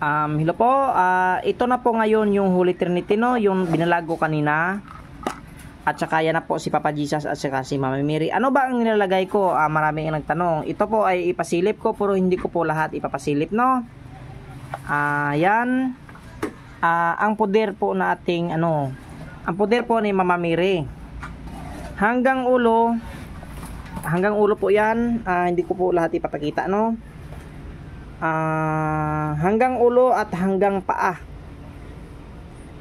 Hello po, ito na po ngayon yung Holy Trinity, no? Yung binalago kanina. At saka yan na po si Papa Jesus at saka si Mama Mary. Ano ba ang nilalagay ko? Maraming nagtanong. Ito po ay ipasilip ko, pero hindi ko po lahat ipapasilip, no? Yan. Ang poder po na ating, ang poder po ni Mama Mary. Hanggang ulo po yan. Hindi ko po lahat ipapakita, no? Hanggang ulo at hanggang paa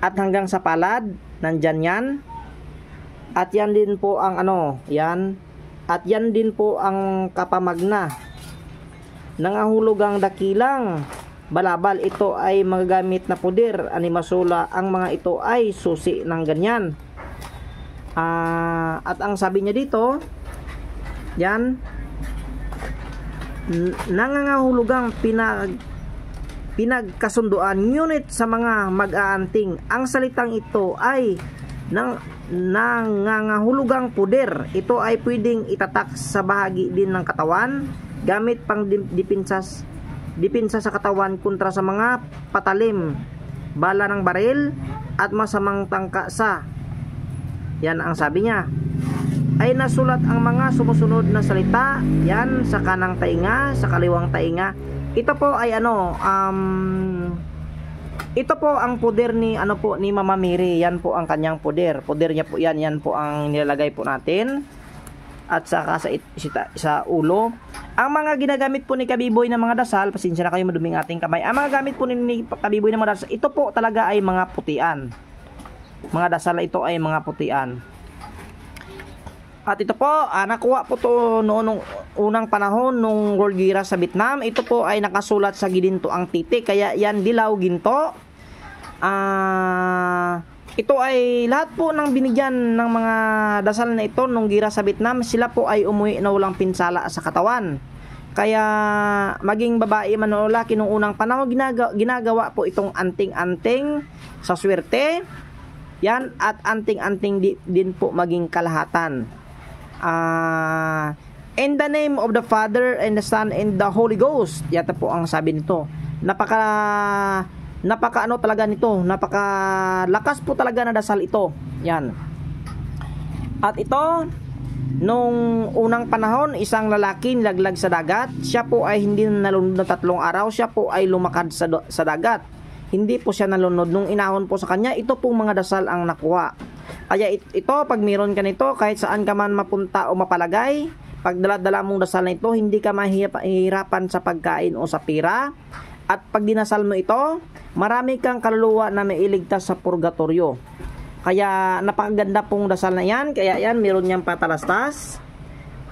at hanggang sa palad, nandyan yan. At yan din po ang yan. At yan din po ang kapamagna. Nangahulugang dakilang balabal. Ito ay magagamit na puder, animasula. Ang mga ito ay susi ng ganyan. At ang sabi niya dito, yan, nangangahulugang pinagkasunduan, ngunit sa mga mag-aanting. Ang salitang ito ay nangangahulugang puder. Ito ay pwedeng itatak sa bahagi din ng katawan, gamit pang dipinsa sa katawan kontra sa mga patalim, bala ng baril at masamang tangkasa. Yan ang sabi niya. Ay nasulat ang mga sumusunod na salita, yan, sa kanang tainga, sa kaliwang tainga. Ito po ay ito po ang poder ni ni Mama Mary. Yan po ang kanyang poder. Poder niya po yan. Yan po ang nilalagay po natin. At saka sa ulo. Ang mga ginagamit po ni Kabiboy ng mga dasal, pasensya na kayo, maduming ating kamay. Ang mga gamit po ni Kabiboy ng mga dasal, ito po talaga ay mga putian. Mga dasal na ito ay mga putian. At ito po, nakuha po to noong unang panahon nung World Gira sa Vietnam. Ito po ay nakasulat sa gidinto ang titik, kaya yan dilaw ginto. Ito ay lahat po ng binigyan ng mga dasal na ito nung gira sa Vietnam, sila po ay umuwi na walang pinsala sa katawan. Kaya maging babae man o lalaki nung unang panahon, ginagawa po itong anting-anting sa swerte. Yan, at anting-anting din po maging kalahatan. In the name of the Father and the Son and the Holy Ghost. Yata po ang sabi nito. Napaka talaga nito. Napakalakas po talaga na dasal ito. Yan. At ito, nung unang panahon, isang lalaki nilaglag sa dagat. Siya po ay hindi nalunod na 3 araw. Siya po ay lumakad sa dagat. Hindi po siya nalunod. Nung inahon po sa kanya, ito pong mga dasal ang nakuha. Kaya ito, pag meron ka nito, kahit saan ka man mapunta o mapalagay, pag dala-dala mong dasal na ito, hindi ka mahihirapan sa pagkain o sa pira. At pag dinasal mo ito, marami kang kaluluwa na mailigtas sa purgatorio. Kaya napakaganda pong dasal na yan. Kaya yan, meron niyang patalastas.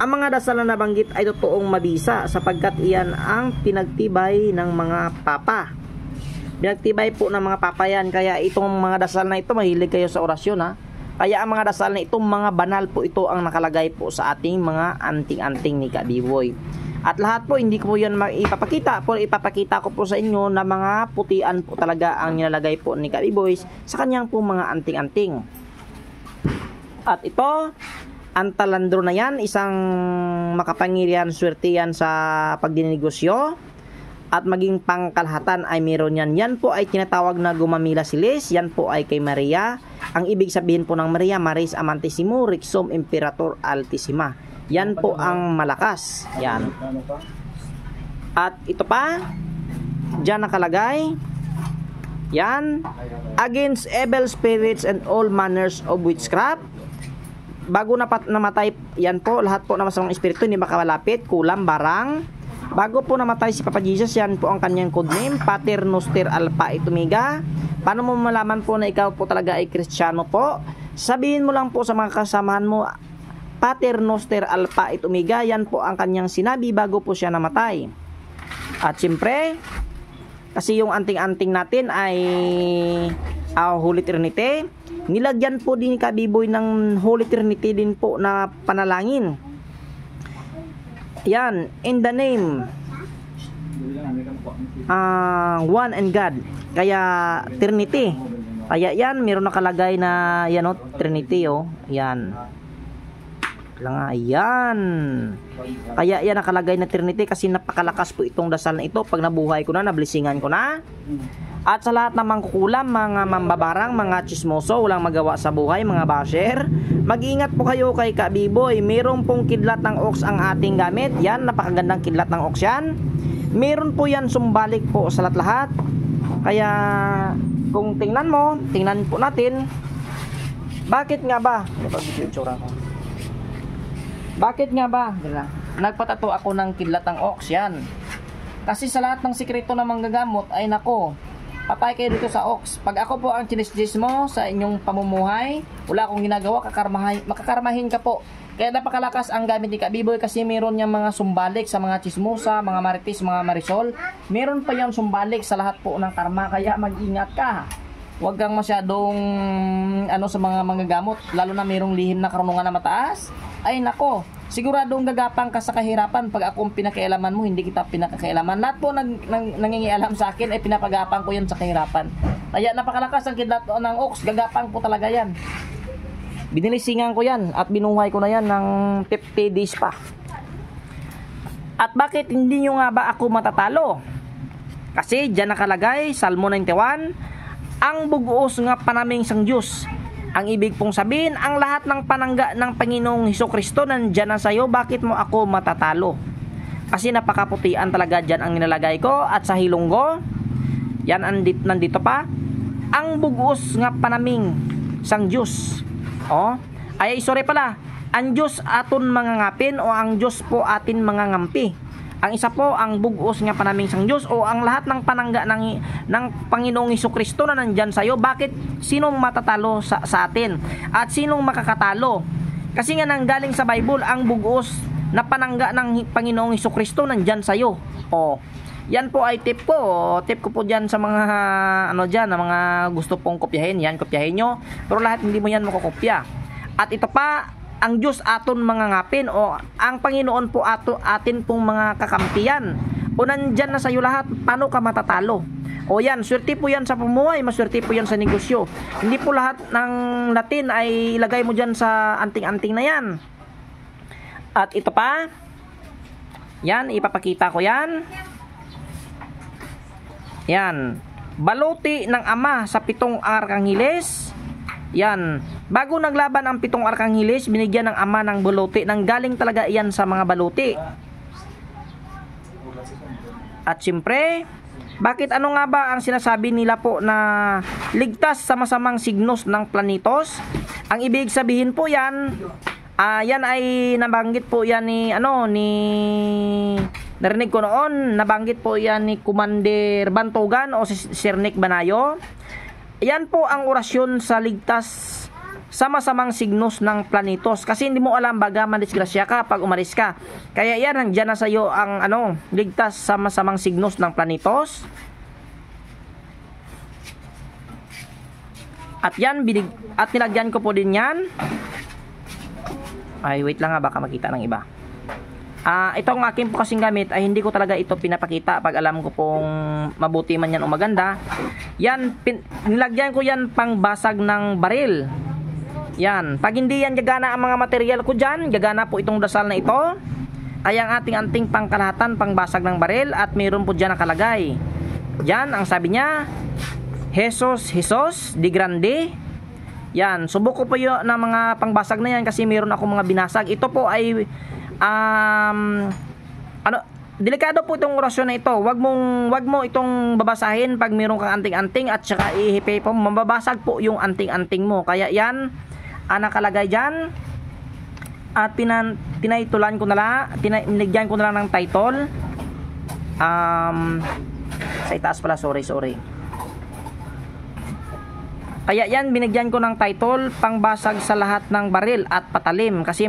Ang mga dasal na nabanggit ay totoong mabisa, sapagkat iyan ang pinagtibay ng mga papa. Pinagtibay po ng mga papa yan. Kaya itong mga dasal na ito, mahilig kayo sa orasyon, ha. Kaya ang mga dasal na itong mga banal po ito ang nakalagay po sa ating mga anting-anting ni Kabiboy. At lahat po, hindi ko po yan ipapakita. Pero ipapakita ko po sa inyo na mga putian po talaga ang nilalagay po ni Kabiboy sa kanyang po mga anting-anting. At ito, ang talandro na yan, isang makapangyarihan swerte yan sa pagdinegosyo. At maging pangkalahatan ay meron yan. Yan po ay tinatawag na gumamila silis. Yan po ay kay Maria. Ang ibig sabihin po ng Maria, Maris Amantissimo, Rexum Imperator Altissima. Yan po ang malakas. Yan. At ito pa, dyan nakalagay. Yan. Against evil spirits and all manners of witchcraft. Bago namatay, yan po, lahat po na masamang espiritu, hindi makamalapit, kulam, barang. Bago po namatay si Papa Jesus, yan po ang kanyang codename, Pater Noster Alpha et Omega. Paano mo malaman po na ikaw po talaga ay Kristiyano po? Sabihin mo lang po sa mga kasamahan mo, Pater Noster Alpha et Omega. Yan po ang kanyang sinabi bago po siya namatay. At siyempre, kasi yung anting-anting natin ay Holy Trinity. Nilagyan po din ni Kabiboy ng Holy Trinity din po na panalangin. Yan, in the name one and God. Kaya Trinity. Kaya yan, meron nakalagay na yan, Trinity, yan. Lang nga, ayan. Kaya yan nakalagay na Trinity kasi napakalakas po itong dasal na ito. Pag nabuhay ko na, nablisingan ko na. At sa lahat ng mangkukulam, mga mambabarang, mga chismoso, walang magawa sa buhay, mga basher, mag-ingat po kayo kay Kabiboy. Meron pong kidlat ng ox ang ating gamit. Yan, napakagandang kidlat ng ox yan. Meron po yan sumbalik po sa lahat-lahat. Kaya kung tingnan po natin, bakit nga ba? Bakit nga ba? Nagpatato ako ng kidlat ng ox yan. Kasi sa lahat ng sikreto na manggagamot ay nako, patay kayo dito sa ox. Pag ako po ang chinistis mo sa inyong pamumuhay, wala akong ginagawa, makakarmahin ka po. Kaya napakalakas ang gamit ni Kabiboy kasi meron niyang mga sumbalik sa mga chismosa, mga marites, mga marisol. Meron pa yung sumbalik sa lahat po ng karma, kaya mag-ingat ka. Huwag kang masyadong sa mga manggagamot, lalo na mayroong lihim na karunungan na mataas. Ay nako, siguradong gagapang ka sa kahirapan. Pag akong pinakailaman mo, hindi kita pinakakailaman. Lahat po nangingialam sa akin ay pinapagapang ko yan sa kahirapan. Kaya napakalakas ang kidlat ng ox, gagapang po talaga yan. Binilisingan ko yan at binuhay ko na yan ng 50 days pa. At bakit hindi nyo nga ba ako matatalo? Kasi dyan nakalagay, Salmo 91, ang buguos nga panaming sang Diyos. Ang ibig pong sabihin, ang lahat ng panangga ng Panginoong Hesukristo nandyan na sa'yo, bakit mo ako matatalo? Kasi napakaputian talaga dyan ang nilalagay ko at sa hilonggo, yan nandito pa, ang buguos nga panaming sang Diyos. Sorry pala, ang Diyos aton mga ngapin o ang Diyos po atin mga ngampi. Ang isa po, ang bugos nga panaming sang Diyos o ang lahat ng panangga ng Panginoong Hesukristo na nandyan sa'yo. Bakit? Sinong matatalo sa atin? At sinong makakatalo? Kasi nga nanggaling sa Bible, ang bugos na panangga ng Panginoong Hesukristo nandyan sa'yo. Yan po ay tip ko. Tip ko po dyan sa mga na mga gusto pong kopyahin. Yan, kopyahin nyo. Pero lahat hindi mo yan makukopya. At ito pa, ang Diyos aton mga ngapin o ang Panginoon po atin pong mga kakampiyan. O nandyan na sa'yo lahat, paano ka matatalo? O yan, swerte po yan sa pumuhay, maswerte po yan sa negosyo. Hindi po lahat ng Latin ay ilagay mo dyan sa anting-anting na yan. At ito pa, yan, ipapakita ko yan. Yan, baluti ng Ama sa 7 arkangheles. Yan, bago naglaban ang 7 arkangheles, binigyan ng Ama ng baluti. Nanggaling talaga yan sa mga baluti. At siyempre, bakit ano nga ba ang sinasabi nila po na ligtas sa masamang signos ng planitos? Ang ibig sabihin po yan, yan ay nabanggit po yan narinig ko noon, nabanggit po yan ni Commander Bantogan o si Sir Nick Banayo. Yan po ang orasyon sa ligtas sa masamang signos ng planitos. Kasi hindi mo alam baga mandisgrasya ka pag umalis ka. Kaya yan, nandiyan na sa iyo ang ligtas sa masamang signos ng planitos. At yan, at nilagyan ko po din yan. Ay, wait lang nga, baka makita ng iba. Itong akin po kasing gamit ay hindi ko talaga ito pinapakita pag alam ko pong mabuti man yan o maganda. Yan, nilagyan ko yan pang basag ng baril. Yan, pag hindi yan gagana ang mga material ko dyan, gagana po itong dasal na ito. Kaya ang ating anting pangkalahatan, pang basag ng baril, at mayroon po dyan nakalagay. Yan, ang sabi niya, Jesus de Grande. Yan, subok ko po yun ng mga pangbasag na yan kasi mayroon ako mga binasag. Ito po ay delikado po itong orasyon na ito. Wag mo itong babasahin pag mayroon kang anting-anting at saka ihipay po, mababasag po yung anting-anting mo. Kaya yan, nakalagay dyan. At tinitulan ko na lang, tinigyan ko na lang ng title. Sa itaas pala, sorry. Kaya yan, binigyan ko ng title, pangbasag sa lahat ng baril at patalim. Kasi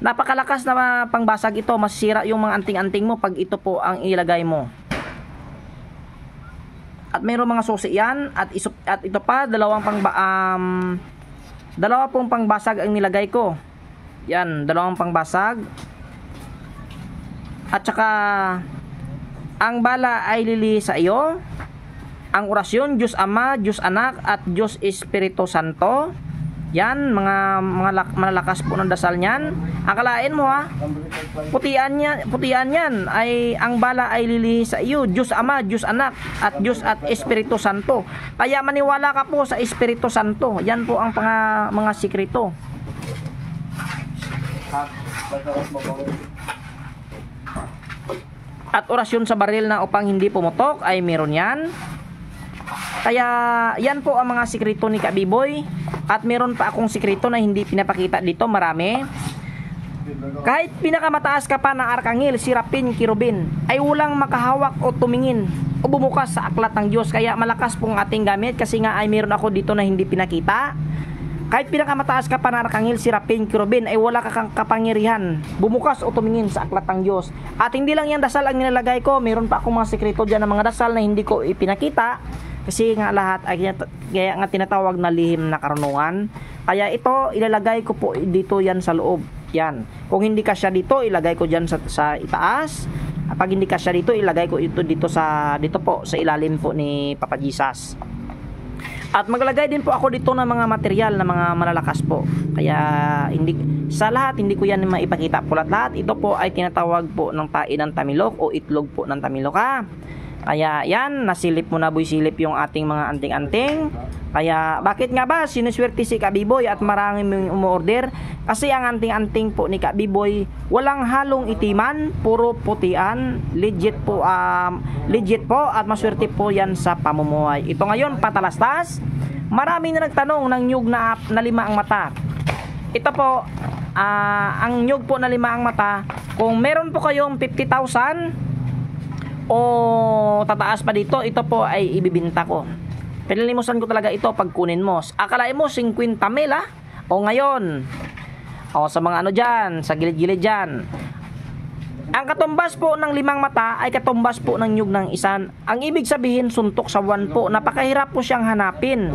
napakalakas na pangbasag ito, masisira yung mga anting-anting mo pag ito po ang ilagay mo. At mayroong mga susi yan, at ito pa, dalawa pong pangbasag ang nilagay ko. Yan, 2 pangbasag. At saka, ang bala ay lili sa iyo. Ang orasyon, Diyos Ama, Diyos Anak, at Diyos Espiritu Santo. Yan, malalakas po ng dasal niyan. Akalain mo ha, putian yan ay ang bala ay lilihi sa iyo, Diyos Ama, Diyos Anak, at Diyos at Espiritu Santo. Kaya maniwala ka po sa Espiritu Santo. Yan po ang mga sikreto. At orasyon sa baril na upang hindi pumutok ay meron yan. Kaya yan po ang mga sikreto ni Kabiboy. At meron pa akong sikreto na hindi pinapakita dito, marami. Kahit pinakamataas ka pa ng arkangel, sirapin, kirubin, ay walang makahawak o tumingin o bumukas sa aklat ng Diyos. Kaya malakas pong ating gamit kasi nga ay meron ako dito na hindi pinakita. Kahit pinakamataas ka pa ng arkangel, sirapin, kirubin, ay wala kang kapangyarihan bumukas o tumingin sa aklat ng Diyos. At hindi lang yan dasal ang nilalagay ko, meron pa akong mga sikreto dyan ng mga dasal na hindi ko ipinakita. Kasi nga lahat ay kaya nga tinatawag na lihim na karunungan. Kaya ito ilalagay ko po dito yan sa loob. Yan. Kung hindi kasya dito, ilagay ko diyan sa itaas. Pag hindi kasya dito, ilagay ko ito dito po sa ilalim po ni Papa Jesus. At maglagay din po ako dito ng mga material na mga malalakas po. Kaya sa lahat hindi ko yan maipakita po lahat. Ito po ay tinatawag po ng tain ng tamilok o itlog po ng tamilok ha. Kaya yan, nasilip mo na boy silip yung ating mga anting-anting. Kaya bakit nga ba sinuswerte si Kabiboy at maraming umorder? Kasi ang anting-anting po ni Kabiboy walang halong itiman, puro putian, legit po at maswerte po yan sa pamumuhay. Ito ngayon patalastas. Marami na nagtanong ng nyug na 5 ang mata. Ito po ang nyug po na 5 ang mata. Kung meron po kayong 50,000 o tataas pa dito, ito po ay ibibinta ko. Pinalimusan ko talaga ito pag kunin mo. Akalain mo 50,000 ha? O ngayon, o sa mga ano dyan, sa gilid-gilid dyan, ang katumbas po ng 5 mata ay katumbas po ng nyug ng isan. Ang ibig sabihin suntok sa buwan po. Napakahirap po siyang hanapin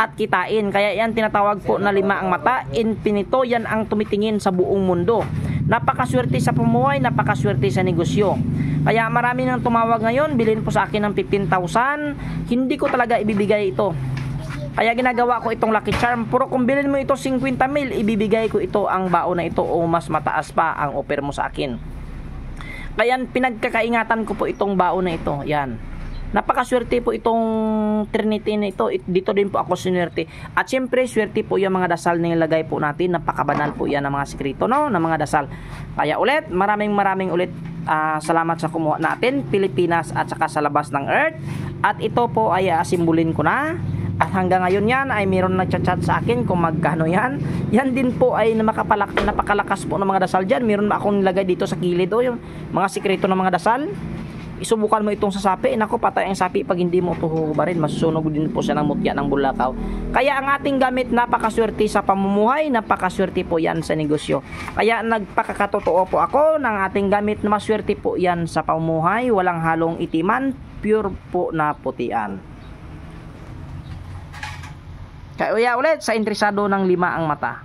at kitain. Kaya yan tinatawag po na 5 ang mata. Infinito, yan ang tumitingin sa buong mundo. Napakaswerte sa pumuhay, napakaswerte sa negosyo. Kaya marami nang tumawag ngayon, bilhin po sa akin ng 15,000. Hindi ko talaga ibibigay ito. Kaya ginagawa ko itong lucky charm. Puro kung bilhin mo ito 50,000, ibibigay ko ito ang baon na ito o mas mataas pa ang offer mo sa akin. Kaya pinagkakaingatan ko po itong baon na ito. Yan. Napakaswerte po itong Trinity na ito. Dito din po ako sinwerte. At syempre, swerte po yung mga dasal na nilagay po natin. Napakabanal po yan ng mga sekreto, no? Ng mga dasal. Kaya ulit, maraming ulit salamat sa kumuha natin, Pilipinas at saka sa labas ng Earth. At ito po ay asimbulin ko na. At hanggang ngayon yan ay mayroon nagchat-chat sa akin kung magkano yan. Yan din po ay napakalakas po ng mga dasal dyan. Mayroon akong nilagay dito sa kilid yung mga sekreto ng mga dasal. Isubukan mo itong sa sapi. Nako, patay ang sapi pag hindi mo ito hubarin. Masusunog din po siya ng mutya ng bulakaw. Kaya ang ating gamit napakaswerte sa pamumuhay, napakaswerte po yan sa negosyo. Kaya nagpakakatotoo po ako ng ating gamit na maswerte po yan sa pamumuhay. Walang halong itiman, pure po na putian. Kaya ulit sa interesado ng 5 ang mata.